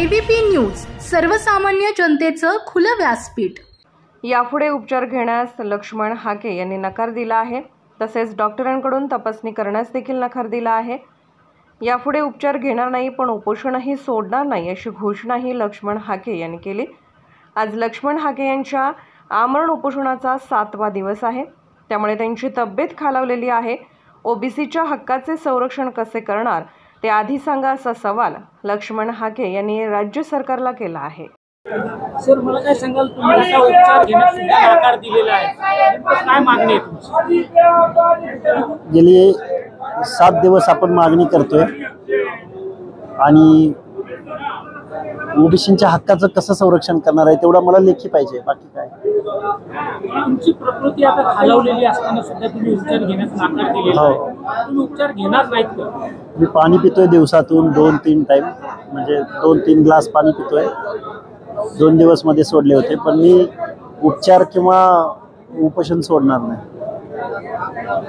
ABP news, सर्वसामान्य जनतेचं खुलं व्यासपीठ। यापुढे उपचार घेण्यास लक्ष्मण हाके यांनी नकार दिला आहे। तसेच डॉक्टरांकडून तपासणी करण्यास देखील नकार दिला आहे। यापुढे उपचार घेणार नाही पण उपोषणही सोडणार नाही अशी घोषणाही लक्ष्मण हाके यांनी केली। आज लक्ष्मण हाके यांच्या आमरण उपोषणाचा 7वा दिवस आहे, त्यामुळे त्यांची तब्येत खालावलेली आहे। ओबीसीच्या हक्काचे संरक्षण कसे करणार ते आधी सांगा असा सवाल लक्ष्मण हाके यांनी राज्य सरकारला केला आहे। सर, मला काय सांगाल, तुम्ही उपचार घेण्यास नकार दिलेला आहे, काय मागणी आहे तुमची? गेली 7 दिवस आपण मागणी करतोय आणि ओबीसीच्या हक्काचं कसं संरक्षण करणार आहे तेवढा मला लेखी पाहिजे, बाकी काय। तुमची प्रकृती आता खालावलेली असताना सुद्धा तुम्ही उपचार घेण्यास नकार दिलेला आहे, तुम्ही उपचार घेणार नाहीत का? मी पाणी पितोय दिवसातून 2-3 टाइम, म्हणजे 2-3 ग्लास पाणी पितोय। 2 दिवस मध्ये सोडले होते, पण मी उपचार किंवा उपोषण सोडणार नाही।